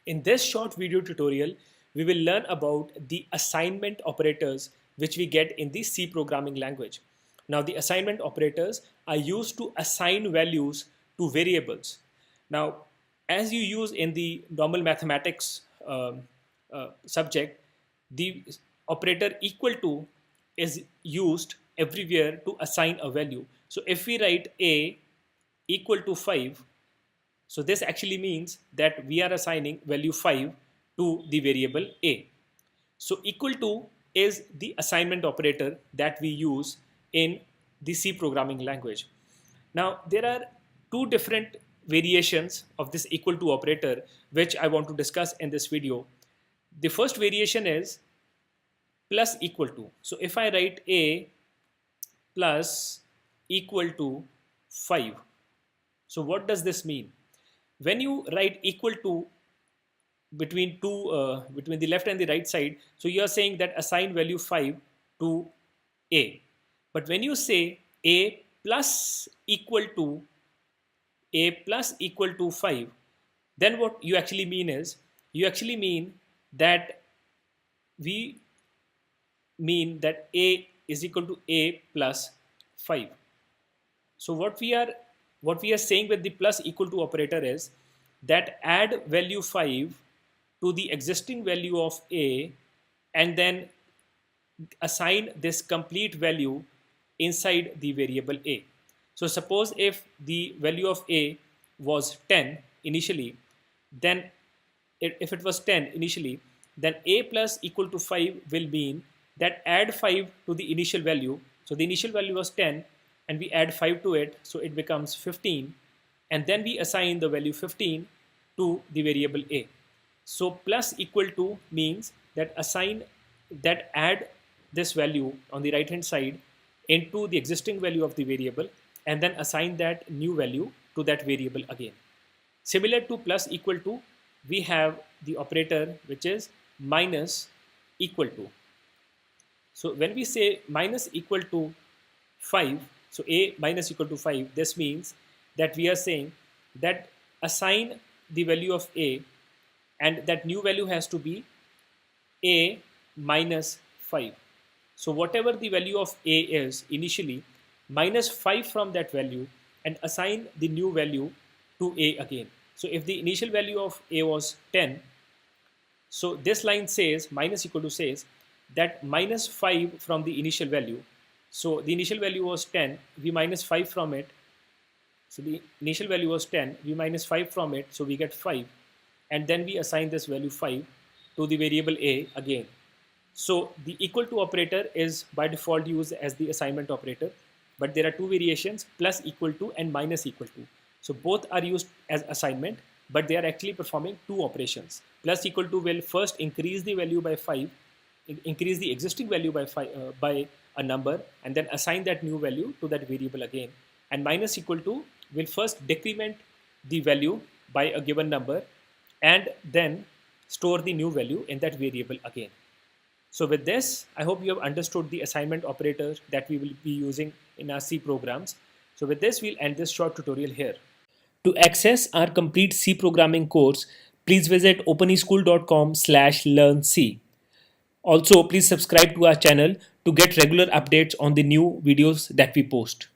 In this short video tutorial, we will learn about the assignment operators which we get in the C programming language. Now, the assignment operators are used to assign values to variables. Now, as you use in the normal mathematics subject, the operator equal to is used everywhere to assign a value. So if we write a equal to 5, so this actually means that we are assigning value 5 to the variable a. So equal to is the assignment operator that we use in the C programming language. Now there are two different variations of this equal to operator which I want to discuss in this video. The first variation is plus equal to. So if I write a plus equal to 5, so what does this mean? When you write equal to between between the left and the right side, so you are saying that assign value 5 to a. But when you say a plus equal to 5, then what you actually mean is you actually mean that we mean that a is equal to a plus 5. So what we are saying with the plus equal to operator is that add value 5 to the existing value of a and then assign this complete value inside the variable a. So suppose if the value of a was 10 initially, then if it was 10 initially, then a plus equal to 5 will mean that add 5 to the initial value. So the initial value was 10 and we add 5 to it, so it becomes 15, and then we assign the value 15 to the variable a. So plus equal to means that add this value on the right hand side into the existing value of the variable and then assign that new value to that variable again. Similar to plus equal to, we have the operator which is minus equal to. So when we say minus equal to 5, so a minus equal to 5, this means that we are saying that assign the value of a and that new value has to be a minus 5. So whatever the value of a is initially, minus 5 from that value and assign the new value to a again. So if the initial value of a was 10, so this line says, minus equal to says that minus 5 from the initial value. So the initial value was 10, we minus 5 from it. So the initial value was 10, we minus 5 from it, so we get 5. And then we assign this value 5 to the variable a again. So the equal to operator is by default used as the assignment operator, but there are two variations, plus equal to and minus equal to. So both are used as assignment, but they are actually performing two operations. Plus equal to will first increase the value by 5, increase the existing value by 5 by a number, and then assign that new value to that variable again. And minus equal to will first decrement the value by a given number and then store the new value in that variable again. So with this, I hope you have understood the assignment operator that we will be using in our C programs. So with this, we'll end this short tutorial here. To access our complete C programming course, please visit openeschool.com/learnc. Also, please subscribe to our channel to get regular updates on the new videos that we post.